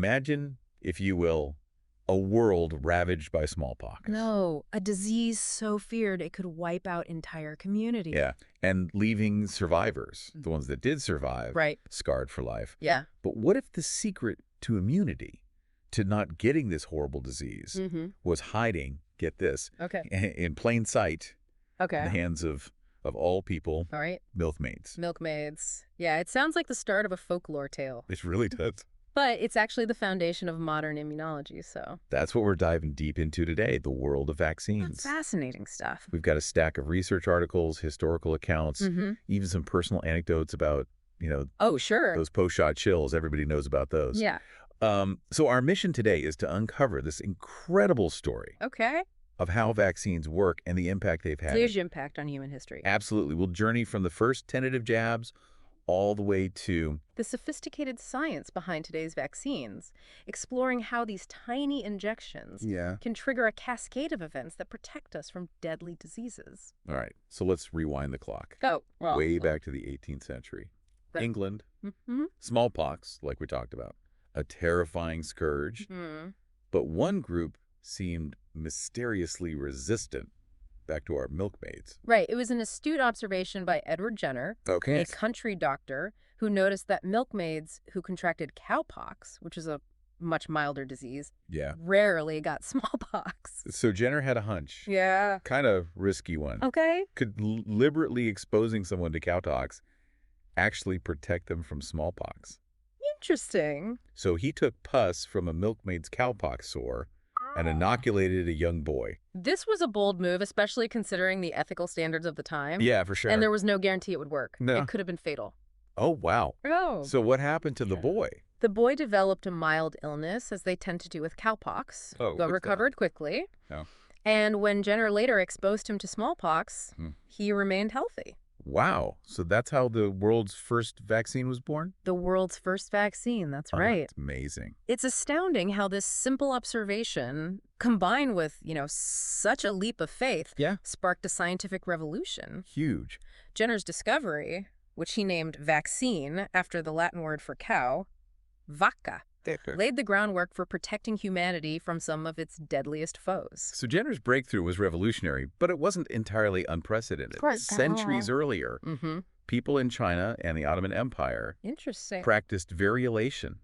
Imagine, if you will, a world ravaged by smallpox. No, a disease so feared it could wipe out entire communities. Yeah, and leaving survivors, the ones that did survive, Right. scarred for life. Yeah. But what if the secret to immunity, to not getting this horrible disease, was hiding, get this, Okay. in plain sight in the Okay. hands of all people, All right. milkmaids? Milkmaids. Yeah, it sounds like the start of a folklore tale. It really does. But it's actually the foundation of modern immunology, so. That's what we're diving deep into today, the world of vaccines. That's fascinating stuff. We've got a stack of research articles, historical accounts, even some personal anecdotes about, Oh, sure. those post-shot chills. Everybody knows about those. Yeah. So our mission today is to uncover this incredible story Okay. of how vaccines work and the impact they've had. Huge impact on human history. Absolutely. We'll journey from the first tentative jabs all the way to The sophisticated science behind today's vaccines, exploring how these tiny injections can trigger a cascade of events that protect us from deadly diseases. All right, so let's rewind the clock. Go. Way back to the 18th century. Right. England, smallpox, like we talked about, a terrifying scourge. But one group seemed mysteriously resistant. Back to our milkmaids. Right. It was an astute observation by Edward Jenner, Okay. a country doctor, who noticed that milkmaids who contracted cowpox, which is a much milder disease, Yeah. rarely got smallpox. So Jenner had a hunch. Yeah. Kind of risky one. Okay. Could deliberately exposing someone to cowpox actually protect them from smallpox? Interesting. So he took pus from a milkmaid's cowpox sore and inoculated a young boy. This was a bold move, especially considering the ethical standards of the time. Yeah, for sure. And there was no guarantee it would work. No. It could have been fatal. Oh, wow. Oh. So what happened to the boy? The boy developed a mild illness, as they tend to do with cowpox, Oh, but good recovered quickly. Oh. And when Jenner later exposed him to smallpox, he remained healthy. Wow. So that's how the world's first vaccine was born? The world's first vaccine, that's right. That's amazing. It's astounding how this simple observation, combined with, such a leap of faith, sparked a scientific revolution. Huge. Jenner's discovery, which he named vaccine after the Latin word for cow, vacca, laid the groundwork for protecting humanity from some of its deadliest foes. So Jenner's breakthrough was revolutionary, but it wasn't entirely unprecedented. Centuries earlier, people in China and the Ottoman Empire practiced variolation,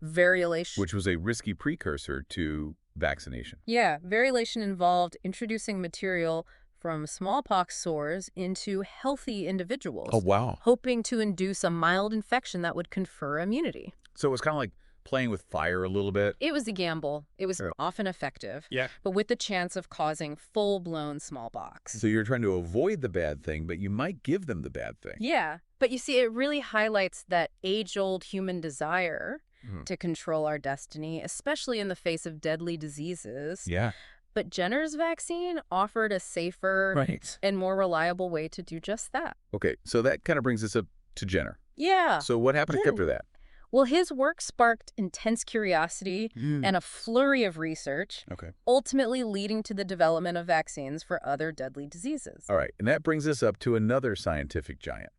which was a risky precursor to vaccination. Yeah, variolation involved introducing material from smallpox sores into healthy individuals. Oh, wow. Hoping to induce a mild infection that would confer immunity. So it was kind of like playing with fire a little bit. It was a gamble. It was often effective, but with the chance of causing full-blown smallpox. So you're trying to avoid the bad thing, but you might give them the bad thing. Yeah, but you see, it really highlights that age-old human desire to control our destiny, especially in the face of deadly diseases. Yeah. But Jenner's vaccine offered a safer and more reliable way to do just that. Okay, so that kind of brings us up to Jenner. Yeah. So what happened after that? Well, his work sparked intense curiosity and a flurry of research, ultimately leading to the development of vaccines for other deadly diseases. All right, and that brings us up to another scientific giant.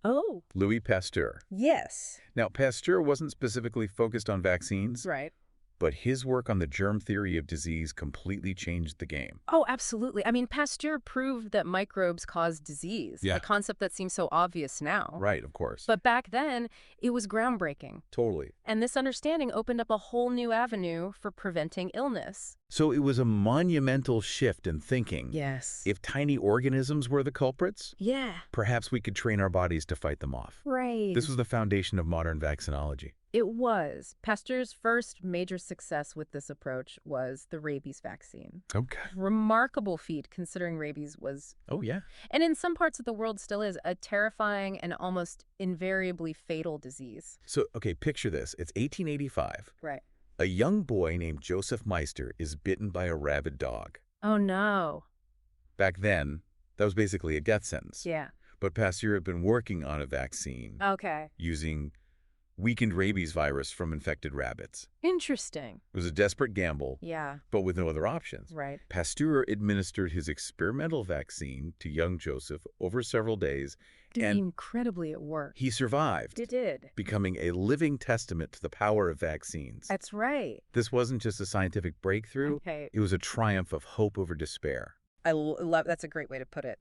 Oh. Louis Pasteur. Yes. Now, Pasteur wasn't specifically focused on vaccines. Right. But his work on the germ theory of disease completely changed the game. Oh, absolutely. I mean, Pasteur proved that microbes cause disease, a concept that seems so obvious now. Right, of course. But back then, it was groundbreaking. Totally. And this understanding opened up a whole new avenue for preventing illness. So it was a monumental shift in thinking. Yes. If tiny organisms were the culprits, yeah, perhaps we could train our bodies to fight them off. Right. This was the foundation of modern vaccinology. It was. Pasteur's first major success with this approach was the rabies vaccine. Okay. Remarkable feat, considering rabies was... Oh, yeah. And in some parts of the world still is a terrifying and almost invariably fatal disease. So, okay, picture this. It's 1885. Right. A young boy named Joseph Meister is bitten by a rabid dog. Oh, no. Back then, that was basically a death sentence. Yeah. But Pasteur had been working on a vaccine. Okay. Using weakened rabies virus from infected rabbits. Interesting. It was a desperate gamble, Yeah. but with no other options. Right. Pasteur administered his experimental vaccine to young Joseph over several days, and incredibly it worked. he survived. It did. Becoming a living testament to the power of vaccines. That's right. This wasn't just a scientific breakthrough. Okay. It was a triumph of hope over despair. I love that's a great way to put it.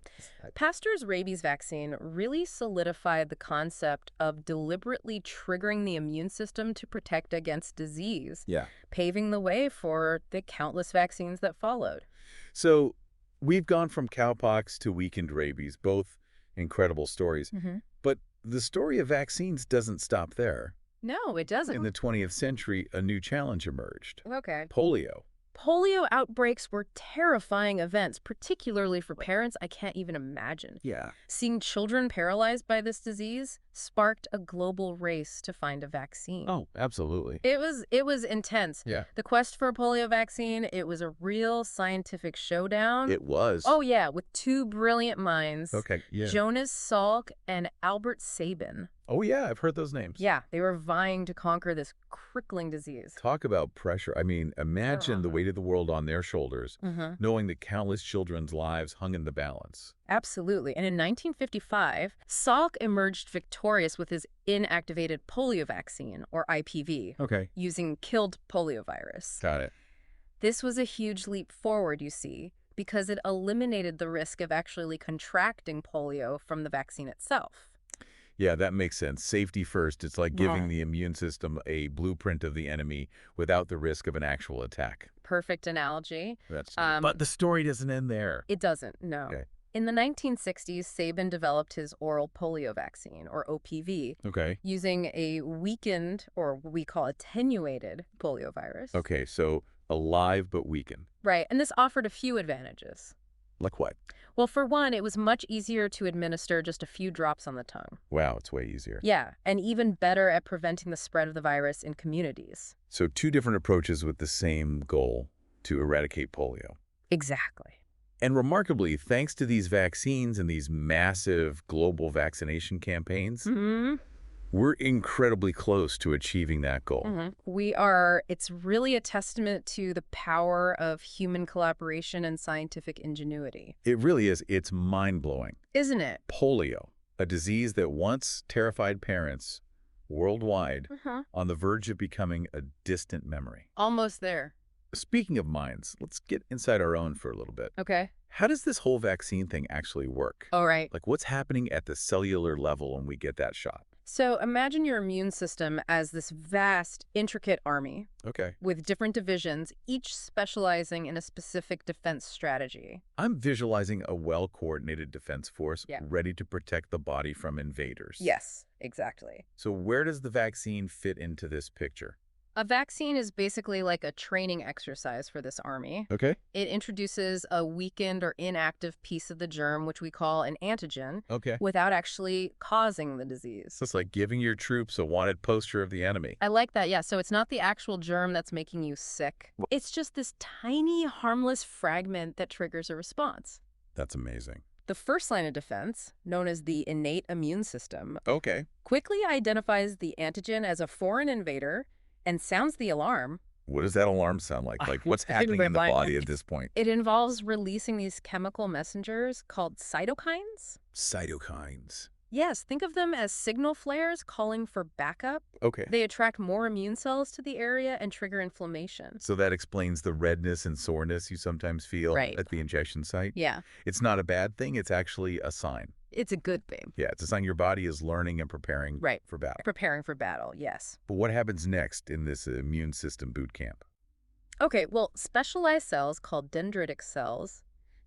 Pasteur's rabies vaccine really solidified the concept of deliberately triggering the immune system to protect against disease, paving the way for the countless vaccines that followed. So we've gone from cowpox to weakened rabies, both incredible stories. But the story of vaccines doesn't stop there. No, it doesn't. In the 20th century, a new challenge emerged. Okay. Polio. Polio outbreaks were terrifying events, particularly for parents. I can't even imagine. Yeah. Seeing children paralyzed by this disease sparked a global race to find a vaccine. Oh, absolutely. It was intense. Yeah. The quest for a polio vaccine, it was a real scientific showdown. It was. Oh, yeah, with two brilliant minds. Okay, yeah. Jonas Salk and Albert Sabin. Oh, yeah, I've heard those names. Yeah, they were vying to conquer this crippling disease. Talk about pressure. I mean, imagine the weight of the world on their shoulders, knowing that countless children's lives hung in the balance. Absolutely. And in 1955, Salk emerged victorious with his inactivated polio vaccine, or IPV, using killed poliovirus. Got it. This was a huge leap forward, you see, because it eliminated the risk of actually contracting polio from the vaccine itself. Yeah, that makes sense. Safety first. It's like giving the immune system a blueprint of the enemy without the risk of an actual attack. Perfect analogy. But the story doesn't end there. It doesn't, no. Okay. In the 1960s, Sabin developed his oral polio vaccine, or OPV, using a weakened, or what we call attenuated, poliovirus. Okay, so alive but weakened. Right, and this offered a few advantages. Like what? Well, for one, it was much easier to administer just a few drops on the tongue. Wow, it's way easier. Yeah, and even better at preventing the spread of the virus in communities. So two different approaches with the same goal, to eradicate polio. Exactly. And remarkably, thanks to these vaccines and these massive global vaccination campaigns, we're incredibly close to achieving that goal. We are. It's really a testament to the power of human collaboration and scientific ingenuity. It really is. It's mind-blowing. Isn't it? Polio, a disease that once terrified parents worldwide, on the verge of becoming a distant memory. Almost there. Speaking of minds, let's get inside our own for a little bit. Okay. How does this whole vaccine thing actually work? All right. Like, what's happening at the cellular level when we get that shot? So imagine your immune system as this vast, intricate army with different divisions, each specializing in a specific defense strategy. I'm visualizing a well-coordinated defense force ready to protect the body from invaders. Yes, exactly. So where does the vaccine fit into this picture? A vaccine is basically like a training exercise for this army. Okay. It introduces a weakened or inactive piece of the germ, which we call an antigen, without actually causing the disease. So it's like giving your troops a wanted poster of the enemy. I like that, yeah. So it's not the actual germ that's making you sick. It's just this tiny, harmless fragment that triggers a response. That's amazing. The first line of defense, known as the innate immune system, quickly identifies the antigen as a foreign invader and sounds the alarm. What does that alarm sound like? Like, what's happening in the body at this point? It involves releasing these chemical messengers called cytokines. Cytokines. Yes, think of them as signal flares calling for backup. They attract more immune cells to the area and trigger inflammation. So that explains the redness and soreness you sometimes feel at the injection site? Yeah. It's not a bad thing. It's actually a sign. It's a good thing. Yeah, it's a sign your body is learning and preparing for battle. Preparing for battle, yes. But what happens next in this immune system boot camp? Okay, well, specialized cells called dendritic cells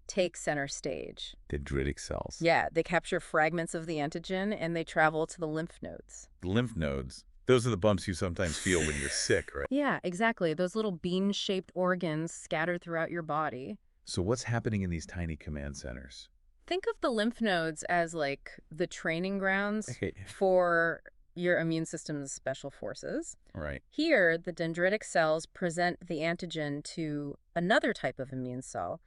take center stage. Dendritic cells. Yeah, they capture fragments of the antigen and they travel to the lymph nodes. The lymph nodes? Those are the bumps you sometimes feel when you're sick, right? Yeah, exactly. Those little bean-shaped organs scattered throughout your body. So what's happening in these tiny command centers? Think of the lymph nodes as like the training grounds for your immune system's special forces. Right. Here, the dendritic cells present the antigen to another type of immune cell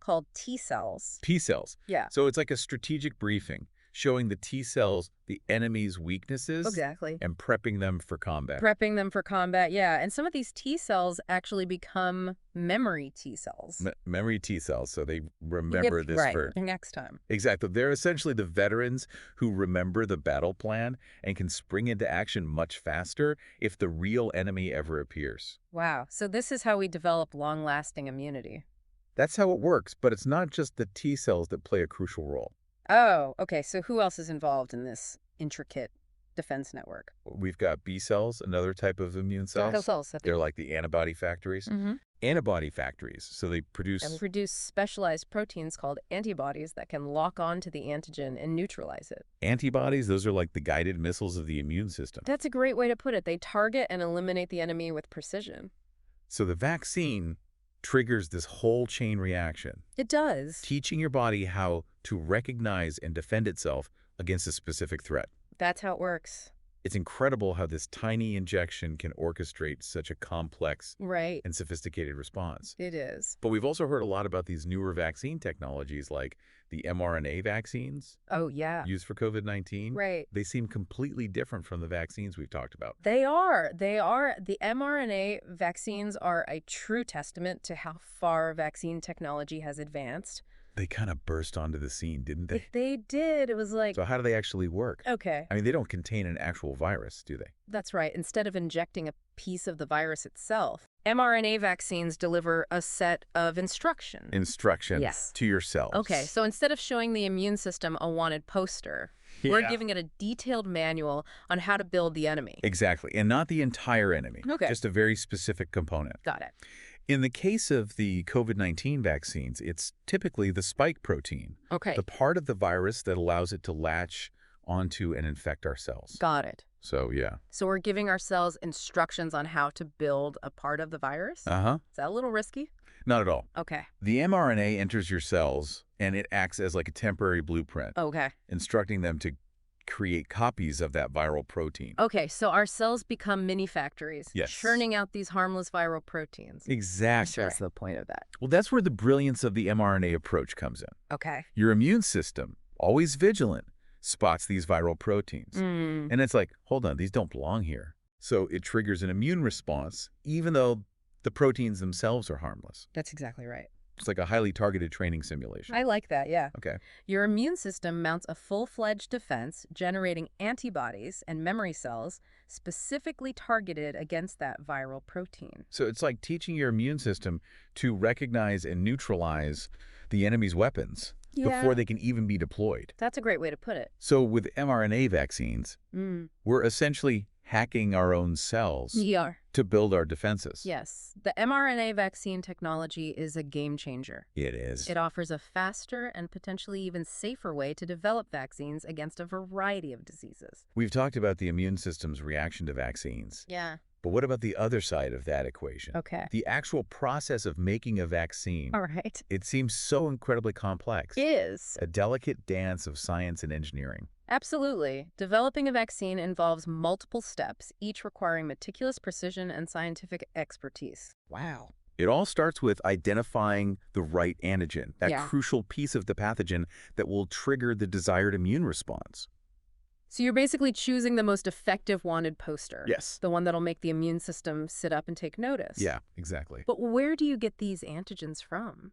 called T cells. T cells. Yeah. So it's like a strategic briefing. showing the T cells the enemy's weaknesses. Exactly. And prepping them for combat. Prepping them for combat, yeah. And some of these T cells actually become memory T cells. Memory T cells, so they remember this for next time. Exactly. They're essentially the veterans who remember the battle plan and can spring into action much faster if the real enemy ever appears. Wow. So this is how we develop long-lasting immunity. That's how it works, but it's not just the T cells that play a crucial role. Oh, okay. So who else is involved in this intricate defense network? We've got B cells, another type of immune cells. They're like the antibody factories. Antibody factories, so they produce specialized proteins called antibodies that can lock on to the antigen and neutralize it. Antibodies, those are like the guided missiles of the immune system. That's a great way to put it. They target and eliminate the enemy with precision. So the vaccine triggers this whole chain reaction. It does. Teaching your body how to recognize and defend itself against a specific threat. That's how it works. It's incredible how this tiny injection can orchestrate such a complex and sophisticated response. It is. But we've also heard a lot about these newer vaccine technologies like the mRNA vaccines. Oh, yeah. Used for COVID-19. Right. They seem completely different from the vaccines we've talked about. They are. The mRNA vaccines are a true testament to how far vaccine technology has advanced. They kind of burst onto the scene, didn't they? They did. It was like... So how do they actually work? Okay. I mean, they don't contain an actual virus, do they? That's right. Instead of injecting a piece of the virus itself, mRNA vaccines deliver a set of instructions. Instructions to your cells. Okay, so instead of showing the immune system a wanted poster, we're giving it a detailed manual on how to build the enemy. Exactly, and not the entire enemy. Okay. Just a very specific component. Got it. In the case of the COVID-19 vaccines, it's typically the spike protein. Okay. The part of the virus that allows it to latch onto and infect our cells. Got it. So, yeah. So we're giving our cells instructions on how to build a part of the virus? Uh-huh. Is that a little risky? Not at all. Okay. The mRNA enters your cells, and it acts as like a temporary blueprint. Okay. Instructing them to create copies of that viral protein. Okay, so our cells become mini factories, churning out these harmless viral proteins. Exactly. That's the point of that. Well, that's where the brilliance of the mRNA approach comes in. Okay. Your immune system, always vigilant, spots these viral proteins. And it's like, hold on, these don't belong here. So it triggers an immune response, even though the proteins themselves are harmless. That's exactly right. It's like a highly targeted training simulation. I like that, yeah. Okay. Your immune system mounts a full-fledged defense, generating antibodies and memory cells specifically targeted against that viral protein. So it's like teaching your immune system to recognize and neutralize the enemy's weapons before they can even be deployed. That's a great way to put it. So with mRNA vaccines, we're essentially hacking our own cells to build our defenses. Yes. The mRNA vaccine technology is a game changer. It is. It offers a faster and potentially even safer way to develop vaccines against a variety of diseases. We've talked about the immune system's reaction to vaccines. Yeah. But what about the other side of that equation? Okay. The actual process of making a vaccine. All right. It seems so incredibly complex. It is. A delicate dance of science and engineering. Absolutely. Developing a vaccine involves multiple steps, each requiring meticulous precision and scientific expertise. Wow. It all starts with identifying the right antigen, that crucial piece of the pathogen that will trigger the desired immune response. So you're basically choosing the most effective wanted poster. Yes. The one that'll make the immune system sit up and take notice. Yeah, exactly. But where do you get these antigens from?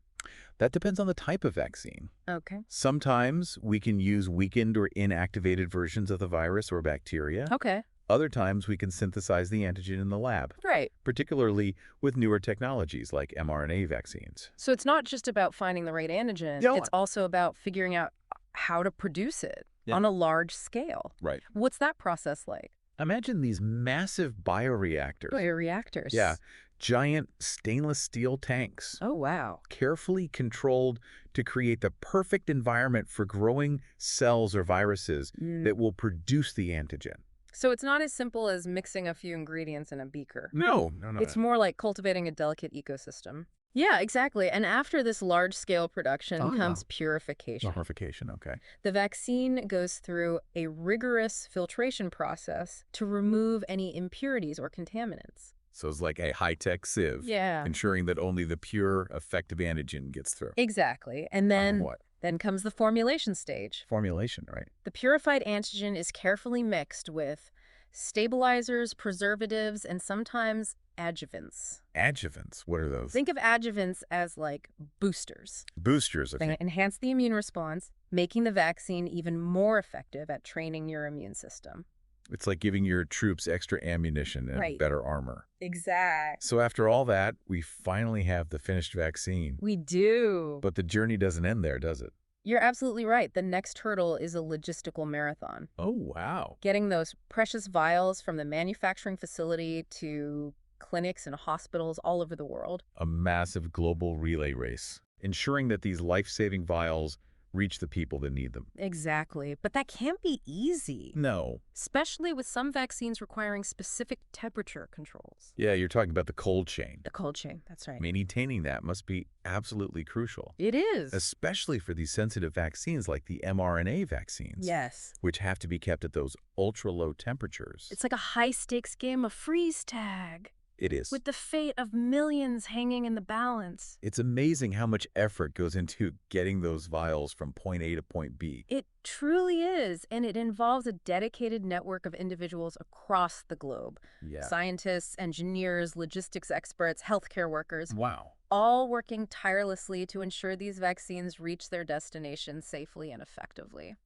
That depends on the type of vaccine. Okay. Sometimes we can use weakened or inactivated versions of the virus or bacteria. Okay. Other times we can synthesize the antigen in the lab. Right. Particularly with newer technologies like mRNA vaccines. So it's not just about finding the right antigen. It's also about figuring out how to produce it on a large scale. Right. What's that process like? Imagine these massive bioreactors. Bioreactors? Yeah. Giant stainless steel tanks. Oh, wow. Carefully controlled to create the perfect environment for growing cells or viruses that will produce the antigen. So it's not as simple as mixing a few ingredients in a beaker. No. It's more like cultivating a delicate ecosystem. Yeah, exactly. And after this large-scale production comes purification. Purification, okay. The vaccine goes through a rigorous filtration process to remove any impurities or contaminants. So it's like a high-tech sieve. Yeah. Ensuring that only the pure, effective antigen gets through. Exactly. And then Then comes the formulation stage. Formulation, right? The purified antigen is carefully mixed with stabilizers, preservatives, and sometimes adjuvants. Adjuvants? What are those? Think of adjuvants as like boosters. Boosters, okay. They enhance the immune response, making the vaccine even more effective at training your immune system. It's like giving your troops extra ammunition and better armor. Exactly. So after all that, we finally have the finished vaccine. We do. But the journey doesn't end there, does it? You're absolutely right. The next hurdle is a logistical marathon. Oh, wow. Getting those precious vials from the manufacturing facility to clinics and hospitals all over the world. A massive global relay race, ensuring that these life-saving vials reach the people that need them. Exactly. But that can't be easy. No. Especially with some vaccines requiring specific temperature controls. Yeah, you're talking about the cold chain. The cold chain, that's right. Maintaining that must be absolutely crucial. It is. Especially for these sensitive vaccines like the mRNA vaccines. Yes. Which have to be kept at those ultra-low temperatures. It's like a high-stakes game of freeze tag. It is. With the fate of millions hanging in the balance. It's amazing how much effort goes into getting those vials from point A to point B. It truly is, and it involves a dedicated network of individuals across the globe. Yeah. Scientists, engineers, logistics experts, healthcare workers. Wow. All working tirelessly to ensure these vaccines reach their destination safely and effectively.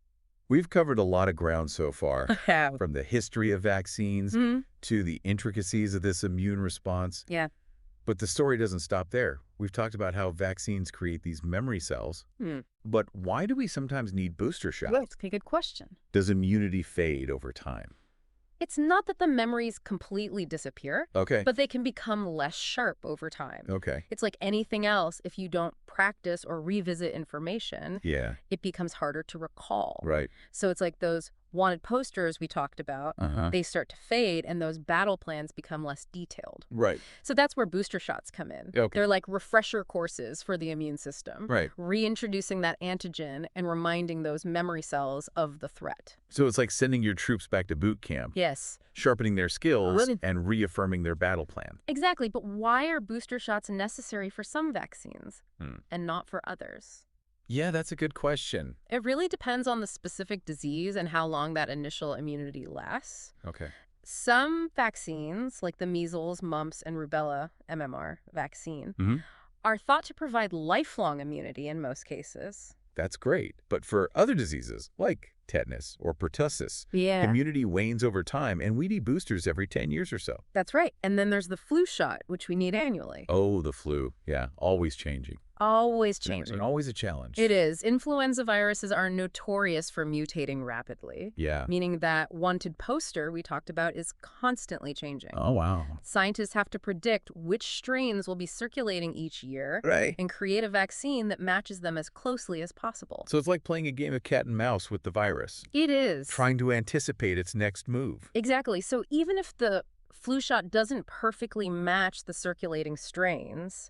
We've covered a lot of ground so far, Yeah. from the history of vaccines to the intricacies of this immune response. Yeah. But the story doesn't stop there. We've talked about how vaccines create these memory cells. But why do we sometimes need booster shots? Well, that's a good question. Does immunity fade over time? It's not that the memories completely disappear, Okay. but they can become less sharp over time. Okay. It's like anything else. If you don't practice or revisit information, it becomes harder to recall. Right. So it's like those wanted posters we talked about, they start to fade and those battle plans become less detailed. Right. So that's where booster shots come in. Okay. They're like refresher courses for the immune system. Right. Reintroducing that antigen and reminding those memory cells of the threat. So it's like sending your troops back to boot camp. Yes. Sharpening their skills and reaffirming their battle plan. Exactly. But why are booster shots necessary for some vaccines and not for others? Yeah, that's a good question. It really depends on the specific disease and how long that initial immunity lasts. Okay. Some vaccines, like the measles, mumps, and rubella MMR vaccine, are thought to provide lifelong immunity in most cases. That's great. But for other diseases, like tetanus or pertussis, immunity wanes over time, and we need boosters every 10 years or so. That's right. And then there's the flu shot, which we need annually. Oh, the flu. Yeah, always changing. Always changing. And always a challenge. It is. Influenza viruses are notorious for mutating rapidly. Yeah. Meaning that wanted poster we talked about is constantly changing. Oh, wow. Scientists have to predict which strains will be circulating each year and create a vaccine that matches them as closely as possible. So it's like playing a game of cat and mouse with the virus. It is. Trying to anticipate its next move. Exactly. So even if the flu shot doesn't perfectly match the circulating strains,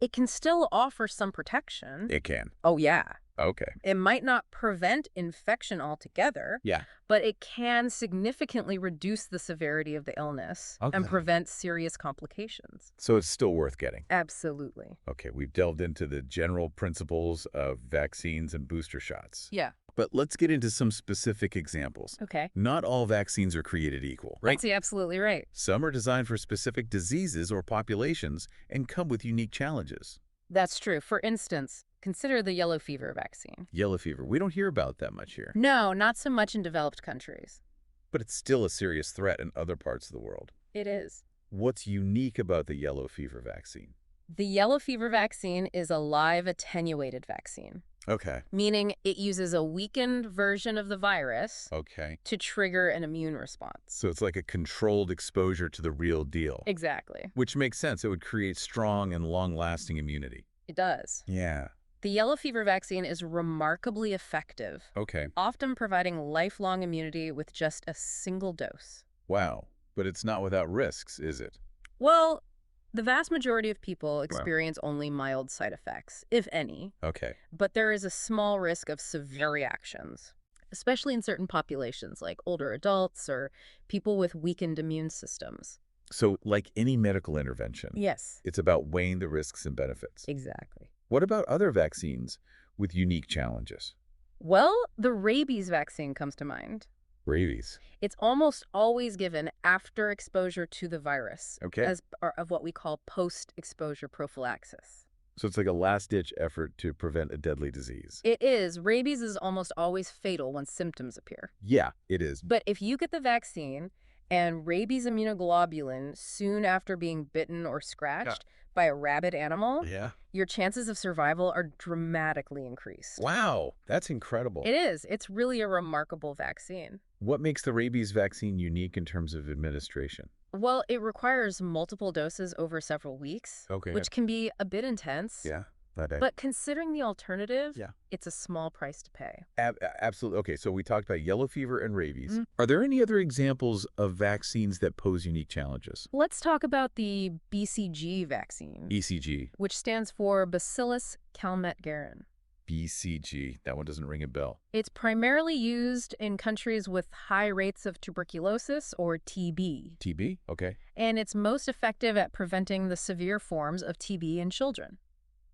it can still offer some protection. It can. Oh, yeah. Okay. It might not prevent infection altogether, but it can significantly reduce the severity of the illness and prevent serious complications. So it's still worth getting. Absolutely. Okay, we've delved into the general principles of vaccines and booster shots. Yeah. But let's get into some specific examples. Okay. Not all vaccines are created equal, right? That's absolutely right. Some are designed for specific diseases or populations and come with unique challenges. That's true. For instance, consider the yellow fever vaccine. Yellow fever. We don't hear about that much here. No, not so much in developed countries. But it's still a serious threat in other parts of the world. It is. What's unique about the yellow fever vaccine? The yellow fever vaccine is a live attenuated vaccine. Okay. Meaning it uses a weakened version of the virus to trigger an immune response. So it's like a controlled exposure to the real deal. Exactly. Which makes sense. It would create strong and long-lasting immunity. It does. Yeah. The yellow fever vaccine is remarkably effective. Okay. Often providing lifelong immunity with just a single dose. Wow. But it's not without risks, is it? Well, the vast majority of people experience only mild side effects, if any. Okay. But there is a small risk of severe reactions, especially in certain populations like older adults or people with weakened immune systems. So like any medical intervention, yes, it's about weighing the risks and benefits. Exactly. What about other vaccines with unique challenges? Well, the rabies vaccine comes to mind. Rabies. It's almost always given after exposure to the virus, Okay. as part of what we call post-exposure prophylaxis. So it's like a last-ditch effort to prevent a deadly disease. It is. Rabies is almost always fatal once symptoms appear. Yeah, it is. But if you get the vaccine and rabies immunoglobulin soon after being bitten or scratched by a rabid animal, your chances of survival are dramatically increased. Wow, that's incredible. It is. It's really a remarkable vaccine. What makes the rabies vaccine unique in terms of administration? Well, it requires multiple doses over several weeks, which can be a bit intense. Yeah. But considering the alternative, it's a small price to pay. Absolutely. Okay, so we talked about yellow fever and rabies. Are there any other examples of vaccines that pose unique challenges? Let's talk about the BCG vaccine. BCG. Which stands for Bacillus calmette-guerin. BCG. That one doesn't ring a bell. It's primarily used in countries with high rates of tuberculosis or TB. TB? Okay. And it's most effective at preventing the severe forms of TB in children.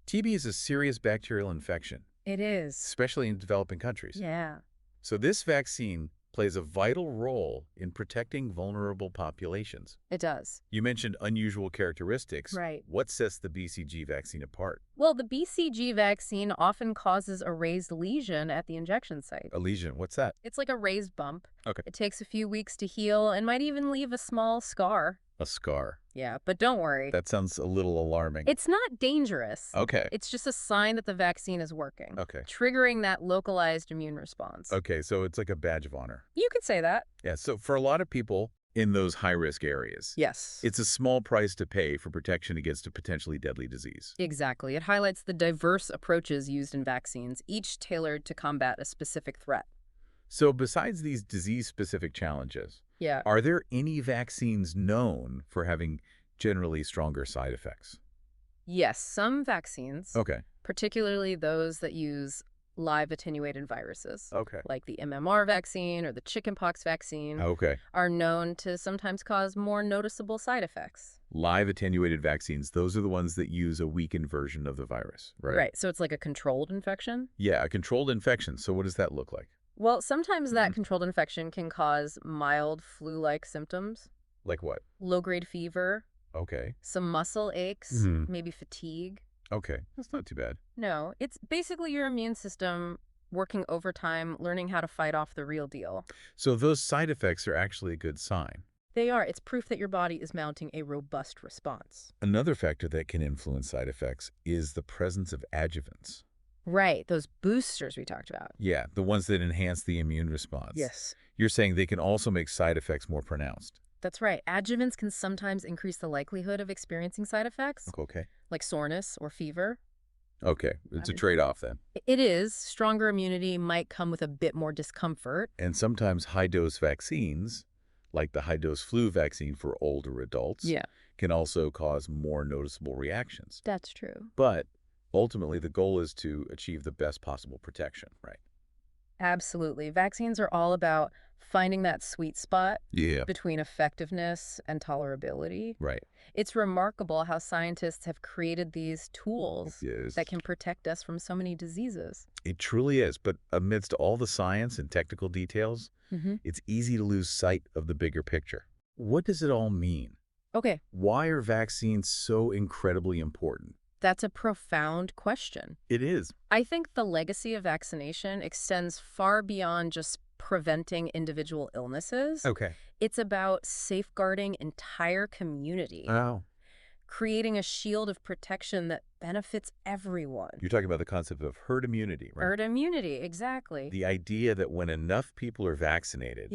TB is a serious bacterial infection. It is. Especially in developing countries. Yeah. So this vaccine plays a vital role in protecting vulnerable populations. It does. You mentioned unusual characteristics. Right. What sets the BCG vaccine apart? Well, the BCG vaccine often causes a raised lesion at the injection site. A lesion, what's that? It's like a raised bump. Okay. It takes a few weeks to heal and might even leave a small scar. A scar. Yeah, but don't worry. That sounds a little alarming. It's not dangerous. Okay. It's just a sign that the vaccine is working. Okay. Triggering that localized immune response. Okay, so it's like a badge of honor. You could say that. Yeah, so for a lot of people in those high-risk areas, yes, it's a small price to pay for protection against a potentially deadly disease. Exactly. It highlights the diverse approaches used in vaccines, each tailored to combat a specific threat. So besides these disease-specific challenges, are there any vaccines known for having generally stronger side effects? Yes, some vaccines, particularly those that use live attenuated viruses, like the MMR vaccine or the chickenpox vaccine, are known to sometimes cause more noticeable side effects. Live attenuated vaccines, those are the ones that use a weakened version of the virus, right? Right, so it's like a controlled infection? Yeah, a controlled infection. So what does that look like? Well, sometimes that controlled infection can cause mild flu-like symptoms. Like what? Low-grade fever. Okay. Some muscle aches, maybe fatigue. Okay, that's not too bad. No, it's basically your immune system working overtime, learning how to fight off the real deal. So those side effects are actually a good sign. They are. It's proof that your body is mounting a robust response. Another factor that can influence side effects is the presence of adjuvants. Right, those boosters we talked about. Yeah, the ones that enhance the immune response. Yes. You're saying they can also make side effects more pronounced. That's right. Adjuvants can sometimes increase the likelihood of experiencing side effects. Okay. Like soreness or fever. Okay, it's a trade-off then. It is. Stronger immunity might come with a bit more discomfort. And sometimes high-dose vaccines, like the high-dose flu vaccine for older adults, can also cause more noticeable reactions. That's true. But ultimately, the goal is to achieve the best possible protection, right? Absolutely. Vaccines are all about finding that sweet spot between effectiveness and tolerability. Right. It's remarkable how scientists have created these tools that can protect us from so many diseases. It truly is. But amidst all the science and technical details, it's easy to lose sight of the bigger picture. What does it all mean? Okay. Why are vaccines so incredibly important? That's a profound question. It is. I think the legacy of vaccination extends far beyond just preventing individual illnesses. Okay. It's about safeguarding entire community. Oh. Creating a shield of protection that benefits everyone. You're talking about the concept of herd immunity, right? Herd immunity, exactly. The idea that when enough people are vaccinated,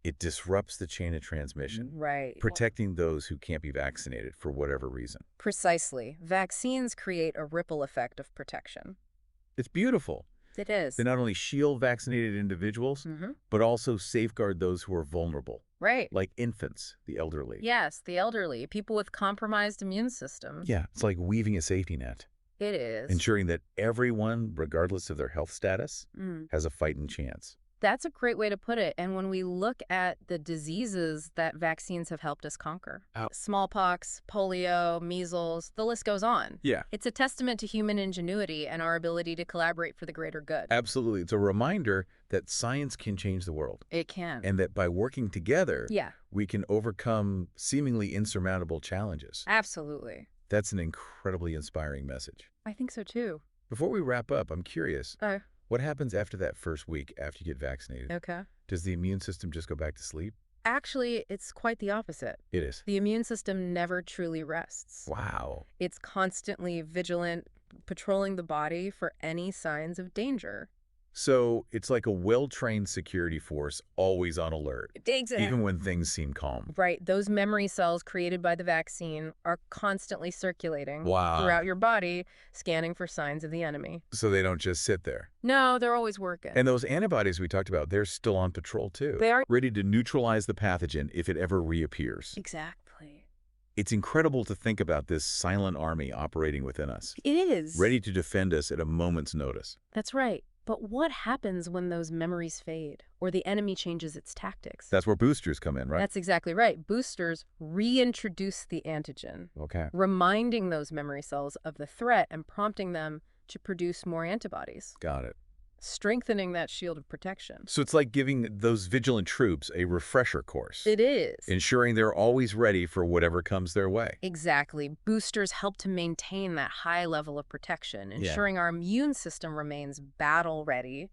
it disrupts the chain of transmission. Right. Protecting those who can't be vaccinated for whatever reason. Precisely. Vaccines create a ripple effect of protection. It's beautiful. It is. They not only shield vaccinated individuals, but also safeguard those who are vulnerable. Right. Like infants, the elderly. Yes, the elderly, people with compromised immune systems. Yeah, it's like weaving a safety net. It is. Ensuring that everyone, regardless of their health status, has a fighting chance. That's a great way to put it. And when we look at the diseases that vaccines have helped us conquer, smallpox, polio, measles, the list goes on. Yeah. It's a testament to human ingenuity and our ability to collaborate for the greater good. Absolutely. It's a reminder that science can change the world. It can. And that by working together, we can overcome seemingly insurmountable challenges. Absolutely. That's an incredibly inspiring message. I think so, too. Before we wrap up, I'm curious. What happens after that first week after you get vaccinated? Okay. Does the immune system just go back to sleep? Actually, it's quite the opposite. It is. The immune system never truly rests. Wow. It's constantly vigilant, patrolling the body for any signs of danger. So it's like a well-trained security force always on alert. Exactly. Even when things seem calm. Right. Those memory cells created by the vaccine are constantly circulating throughout your body, scanning for signs of the enemy. So they don't just sit there. No, they're always working. And those antibodies we talked about, they're still on patrol too. They are. Ready to neutralize the pathogen if it ever reappears. Exactly. It's incredible to think about this silent army operating within us. It is. Ready to defend us at a moment's notice. That's right. But what happens when those memories fade or the enemy changes its tactics? That's where boosters come in, right? That's exactly right. Boosters reintroduce the antigen, reminding those memory cells of the threat and prompting them to produce more antibodies. Got it. Strengthening that shield of protection. So it's like giving those vigilant troops a refresher course. It is. Ensuring they're always ready for whatever comes their way. Exactly. Boosters help to maintain that high level of protection, ensuring our immune system remains battle ready.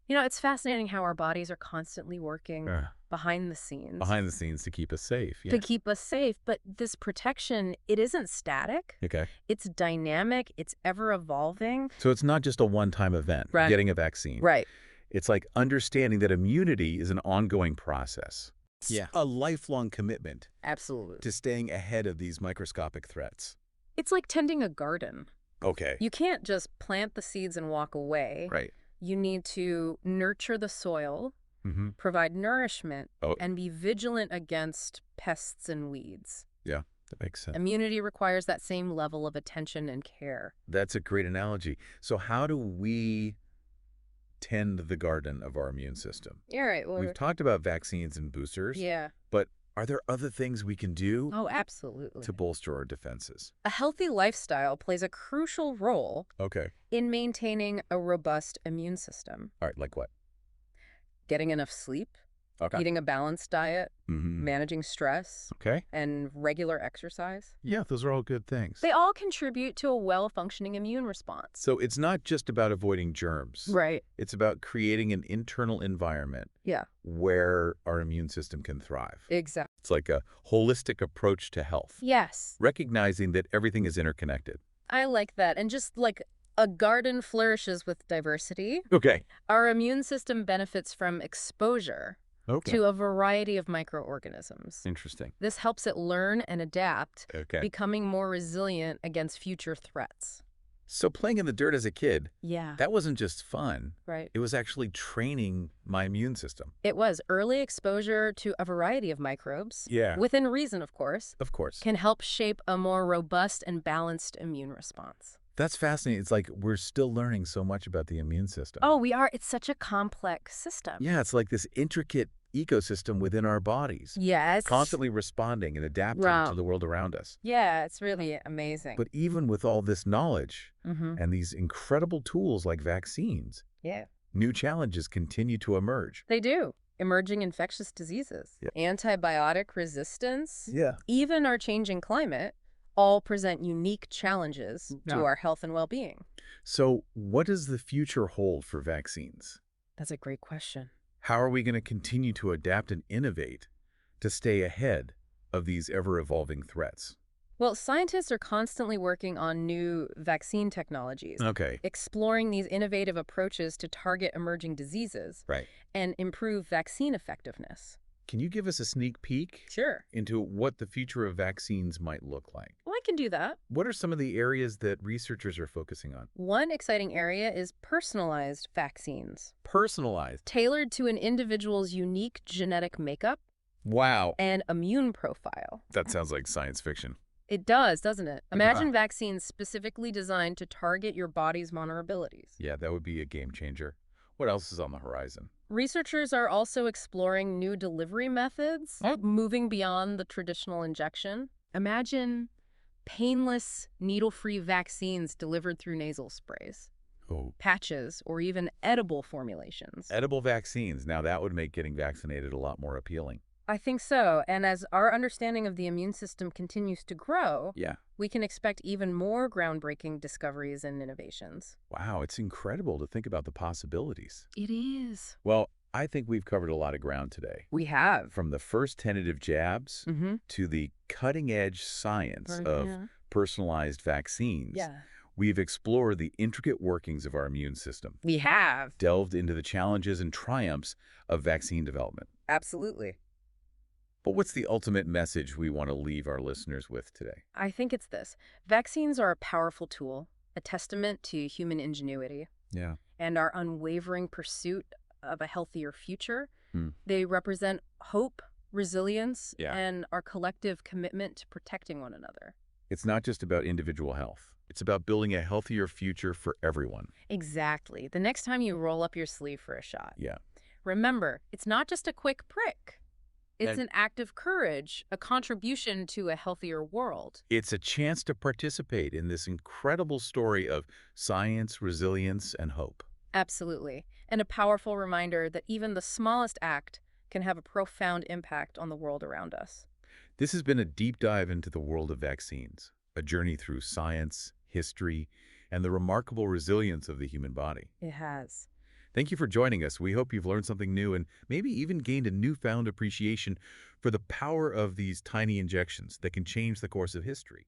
You know, it's fascinating how our bodies are constantly working behind the scenes. Behind the scenes to keep us safe. To keep us safe. But this protection, it isn't static. Okay. It's dynamic. It's ever evolving. So it's not just a one-time event, getting a vaccine. Right. It's like understanding that immunity is an ongoing process. Yeah. A lifelong commitment. Absolutely. To staying ahead of these microscopic threats. It's like tending a garden. Okay. You can't just plant the seeds and walk away. Right. You need to nurture the soil, provide nourishment, and be vigilant against pests and weeds. Yeah, that makes sense. Immunity requires that same level of attention and care. That's a great analogy. So how do we tend the garden of our immune system? Yeah, right. Well, we've talked about vaccines and boosters. Yeah. But are there other things we can do? Oh, absolutely. To bolster our defenses? A healthy lifestyle plays a crucial role in maintaining a robust immune system. All right, like what? Getting enough sleep, eating a balanced diet, managing stress, and regular exercise. Yeah, those are all good things. They all contribute to a well-functioning immune response. So it's not just about avoiding germs. Right. It's about creating an internal environment where our immune system can thrive. Exactly. It's like a holistic approach to health. Yes. Recognizing that everything is interconnected. I like that. And just like a garden flourishes with diversity, our immune system benefits from exposure to a variety of microorganisms. Interesting. This helps it learn and adapt, becoming more resilient against future threats. So playing in the dirt as a kid, yeah, that wasn't just fun. Right. It was actually training my immune system. It was. Early exposure to a variety of microbes, within reason, of course, can help shape a more robust and balanced immune response. That's fascinating. It's like we're still learning so much about the immune system. Oh, we are. It's such a complex system. Yeah, it's like this intricate ecosystem within our bodies. Yes. Constantly responding and adapting to the world around us. Yeah, it's really amazing. But even with all this knowledge and these incredible tools like vaccines, new challenges continue to emerge. They do. Emerging infectious diseases, antibiotic resistance, even our changing climate, all present unique challenges to our health and well-being. So what does the future hold for vaccines? That's a great question. How are we going to continue to adapt and innovate to stay ahead of these ever-evolving threats? Well, scientists are constantly working on new vaccine technologies, exploring these innovative approaches to target emerging diseases and improve vaccine effectiveness. Can you give us a sneak peek into what the future of vaccines might look like? Well, I can do that. What are some of the areas that researchers are focusing on? One exciting area is personalized vaccines. Personalized? Tailored to an individual's unique genetic makeup. Wow. And immune profile. That sounds like science fiction. It does, doesn't it? Imagine vaccines specifically designed to target your body's vulnerabilities. Yeah, that would be a game changer. What else is on the horizon? Researchers are also exploring new delivery methods, moving beyond the traditional injection. Imagine painless, needle-free vaccines delivered through nasal sprays, patches, or even edible formulations. Edible vaccines. Now that would make getting vaccinated a lot more appealing. I think so. And as our understanding of the immune system continues to grow, we can expect even more groundbreaking discoveries and innovations. Wow, it's incredible to think about the possibilities. It is. Well, I think we've covered a lot of ground today. We have. From the first tentative jabs to the cutting-edge science of personalized vaccines. We've explored the intricate workings of our immune system. We have. Delved into the challenges and triumphs of vaccine development. Absolutely. But what's the ultimate message we want to leave our listeners with today? I think it's this. Vaccines are a powerful tool, a testament to human ingenuity. And our unwavering pursuit of a healthier future. They represent hope, resilience, and our collective commitment to protecting one another. It's not just about individual health. It's about building a healthier future for everyone. Exactly. The next time you roll up your sleeve for a shot. Remember, it's not just a quick prick. It's an act of courage, a contribution to a healthier world. It's a chance to participate in this incredible story of science, resilience, and hope. Absolutely. And a powerful reminder that even the smallest act can have a profound impact on the world around us. This has been a deep dive into the world of vaccines, a journey through science, history, and the remarkable resilience of the human body. It has. Thank you for joining us. We hope you've learned something new and maybe even gained a newfound appreciation for the power of these tiny injections that can change the course of history.